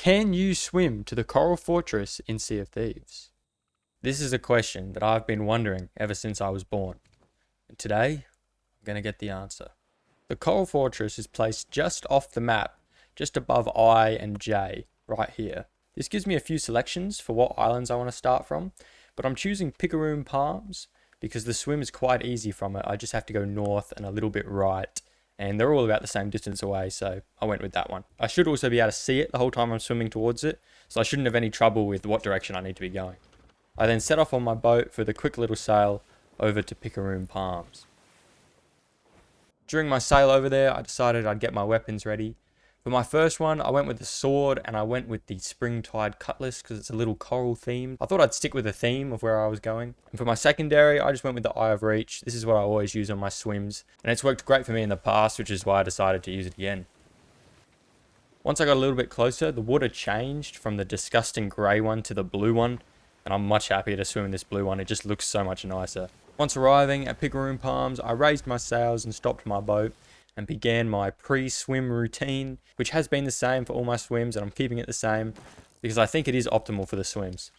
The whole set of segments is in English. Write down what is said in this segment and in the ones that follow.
Can you swim to the Coral Fortress in Sea of Thieves? This is a question that I've been wondering ever since I was born. And today, I'm going to get the answer. The Coral Fortress is placed just off the map, just above I and J, right here. This gives me a few selections for what islands I want to start from, but I'm choosing Picaroon Palms because the swim is quite easy from it. I just have to go north and a little bit right, and they're all about the same distance away, so I went with that one. I should also be able to see it the whole time I'm swimming towards it, so I shouldn't have any trouble with what direction I need to be going. I then set off on my boat for the quick little sail over to Picaroon Palms. During my sail over there, I decided I'd get my weapons ready. For my first one, I went with the sword and I went with the spring-tide cutlass because it's a little coral theme. I thought I'd stick with the theme of where I was going. And for my secondary, I just went with the Eye of Reach. This is what I always use on my swims, and it's worked great for me in the past, which is why I decided to use it again. Once I got a little bit closer, the water changed from the disgusting grey one to the blue one, and I'm much happier to swim in this blue one. It just looks so much nicer. Once arriving at Picaroon Palms, I raised my sails and stopped my boat and began my pre-swim routine, which has been the same for all my swims, and I'm keeping it the same because I think it is optimal for the swims.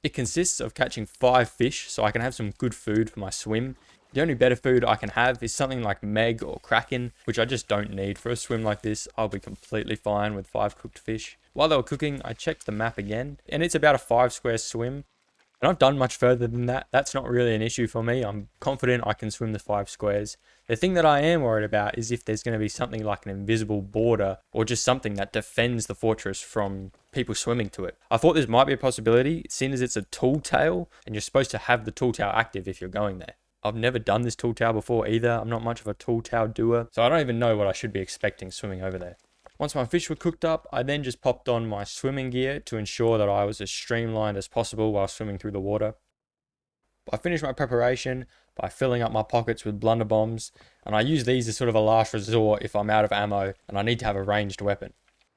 It consists of catching 5 fish so I can have some good food for my swim. The only better food I can have is something like Meg or Kraken, which I just don't need for a swim like this. I'll be completely fine with 5 cooked fish. While they were cooking, I checked the map again, and it's about a 5 square swim. And I've done much further than that. That's not really an issue for me. I'm confident I can swim the 5 squares. The thing that I am worried about is if there's going to be something like an invisible border or just something that defends the fortress from people swimming to it. I thought this might be a possibility, seeing as it's a tall tale and you're supposed to have the tall tale active if you're going there. I've never done this tall tale before either. I'm not much of a tall tale doer, so I don't even know what I should be expecting swimming over there. Once my fish were cooked up, I then just popped on my swimming gear to ensure that I was as streamlined as possible while swimming through the water. I finished my preparation by filling up my pockets with blunderbombs, and I use these as sort of a last resort if I'm out of ammo and I need to have a ranged weapon.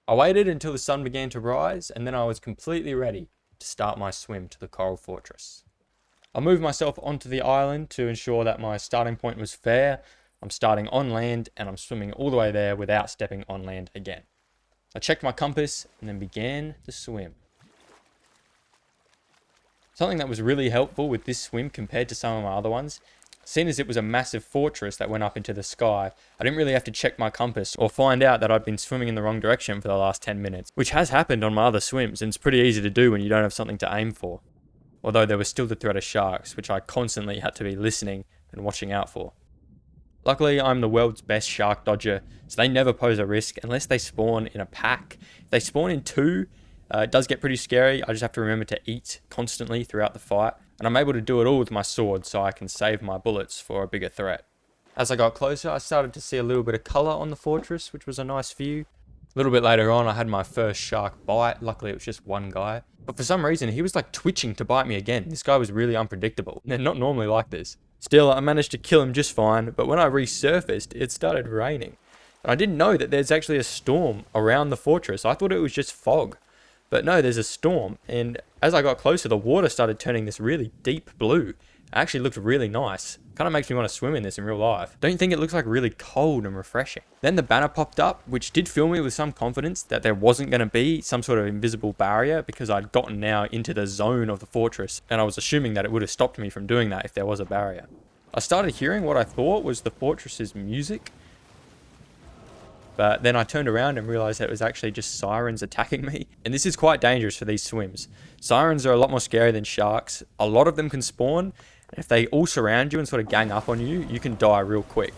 I waited until the sun began to rise, and then I was completely ready to start my swim to the Coral Fortress. I moved myself onto the island to ensure that my starting point was fair. I'm starting on land and I'm swimming all the way there without stepping on land again. I checked my compass and then began to swim. Something that was really helpful with this swim compared to some of my other ones, seeing as it was a massive fortress that went up into the sky, I didn't really have to check my compass or find out that I'd been swimming in the wrong direction for the last 10 minutes, which has happened on my other swims, and it's pretty easy to do when you don't have something to aim for. Although there was still the threat of sharks, which I constantly had to be listening and watching out for. Luckily, I'm the world's best shark dodger, so they never pose a risk unless they spawn in a pack. If they spawn in 2, it does get pretty scary. I just have to remember to eat constantly throughout the fight, and I'm able to do it all with my sword so I can save my bullets for a bigger threat. As I got closer, I started to see a little bit of colour on the fortress, which was a nice view. A little bit later on, I had my first shark bite. Luckily, it was just one guy. But for some reason, he was like twitching to bite me again. This guy was really unpredictable. They're not normally like this. Still, I managed to kill him just fine, but when I resurfaced, it started raining. And I didn't know that there's actually a storm around the fortress. I thought it was just fog. But no, there's a storm, and as I got closer, the water started turning this really deep blue. It actually looked really nice. Kind of makes me want to swim in this in real life. Don't you think it looks like really cold and refreshing? Then the banner popped up, which did fill me with some confidence that there wasn't going to be some sort of invisible barrier because I'd gotten now into the zone of the fortress, and I was assuming that it would have stopped me from doing that if there was a barrier. I started hearing what I thought was the fortress's music, but then I turned around and realized that it was actually just sirens attacking me. And this is quite dangerous for these swims. Sirens are a lot more scary than sharks. A lot of them can spawn, and if they all surround you and sort of gang up on you, you can die real quick.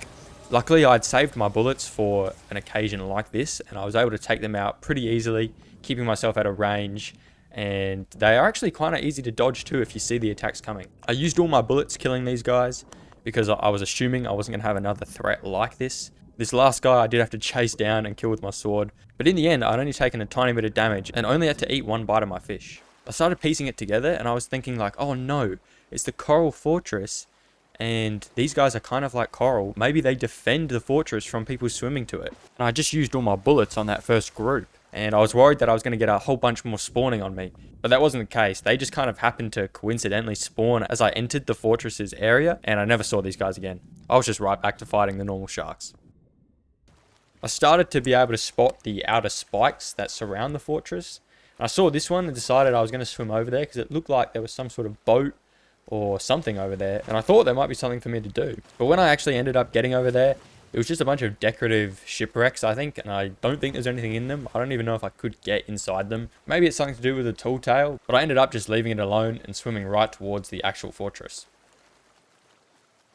Luckily, I'd saved my bullets for an occasion like this, and I was able to take them out pretty easily, keeping myself at a range. And they are actually kind of easy to dodge too if you see the attacks coming. I used all my bullets killing these guys because I was assuming I wasn't going to have another threat like this. This last guy I did have to chase down and kill with my sword, but in the end I'd only taken a tiny bit of damage and only had to eat 1 bite of my fish. I started piecing it together and I was thinking like, oh no, it's the Coral Fortress and these guys are kind of like coral. Maybe they defend the fortress from people swimming to it. And I just used all my bullets on that first group, and I was worried that I was going to get a whole bunch more spawning on me. But that wasn't the case. They just kind of happened to coincidentally spawn as I entered the fortress's area, and I never saw these guys again. I was just right back to fighting the normal sharks. I started to be able to spot the outer spikes that surround the fortress. And I saw this one and decided I was going to swim over there because it looked like there was some sort of boat or something over there. And I thought there might be something for me to do. But when I actually ended up getting over there, it was just a bunch of decorative shipwrecks, I think. And I don't think there's anything in them. I don't even know if I could get inside them. Maybe it's something to do with the tall tale. But I ended up just leaving it alone and swimming right towards the actual fortress.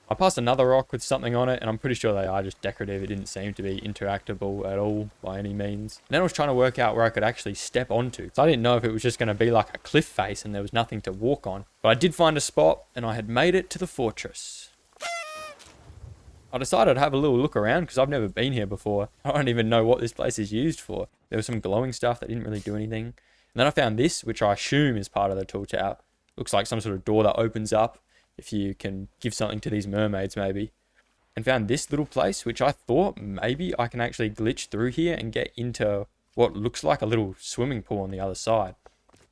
I passed another rock with something on it, and I'm pretty sure they are just decorative. It didn't seem to be interactable at all by any means. And then I was trying to work out where I could actually step onto. So I didn't know if it was just going to be like a cliff face and there was nothing to walk on. But I did find a spot, and I had made it to the fortress. I decided to have a little look around because I've never been here before. I don't even know what this place is used for. There was some glowing stuff that didn't really do anything. And then I found this, which I assume is part of the tall tower. Looks like some sort of door that opens up. If you can give something to these mermaids, maybe. And found this little place, which I thought maybe I can actually glitch through here and get into what looks like a little swimming pool on the other side.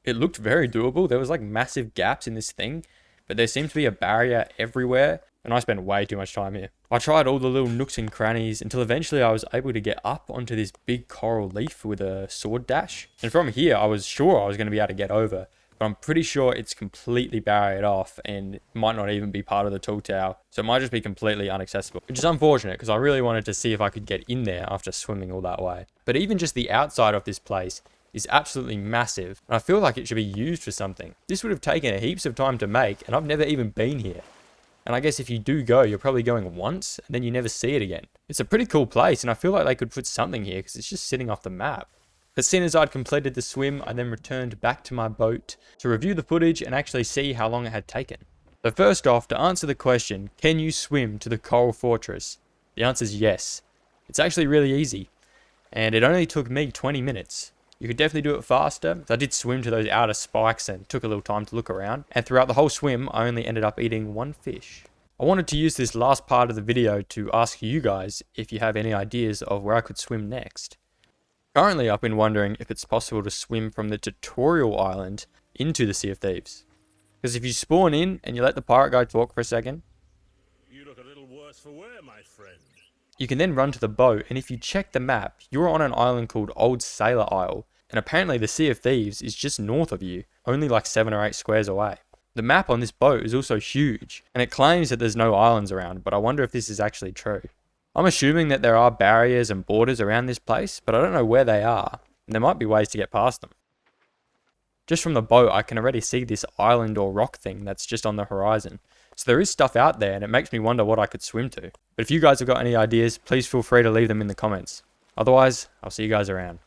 It looked very doable. There was like massive gaps in this thing, but there seemed to be a barrier everywhere, and I spent way too much time here. I tried all the little nooks and crannies until eventually I was able to get up onto this big coral leaf with a sword dash. And from here, I was sure I was going to be able to get over. But I'm pretty sure it's completely barriered off and might not even be part of the tall tower. So it might just be completely inaccessible, which is unfortunate because I really wanted to see if I could get in there after swimming all that way. But even just the outside of this place is absolutely massive, and I feel like it should be used for something. This would have taken heaps of time to make, and I've never even been here. And I guess if you do go, you're probably going once, and then you never see it again. It's a pretty cool place, and I feel like they could put something here because it's just sitting off the map. As soon as I'd completed the swim, I then returned back to my boat to review the footage and actually see how long it had taken. So first off, to answer the question, can you swim to the Coral Fortress? The answer is yes. It's actually really easy, and it only took me 20 minutes. You could definitely do it faster. I did swim to those outer spikes and took a little time to look around, and throughout the whole swim, I only ended up eating one fish. I wanted to use this last part of the video to ask you guys if you have any ideas of where I could swim next. Currently, I've been wondering if it's possible to swim from the tutorial island into the Sea of Thieves. Because if you spawn in and you let the pirate guy talk for a second, you look a little worse for wear, my friend. You can then run to the boat, and if you check the map, you're on an island called Old Sailor Isle, and apparently the Sea of Thieves is just north of you, only like 7 or 8 squares away. The map on this boat is also huge, and it claims that there's no islands around, but I wonder if this is actually true. I'm assuming that there are barriers and borders around this place, but I don't know where they are, and there might be ways to get past them. Just from the boat, I can already see this island or rock thing that's just on the horizon. So there is stuff out there, and it makes me wonder what I could swim to. But if you guys have got any ideas, please feel free to leave them in the comments. Otherwise, I'll see you guys around.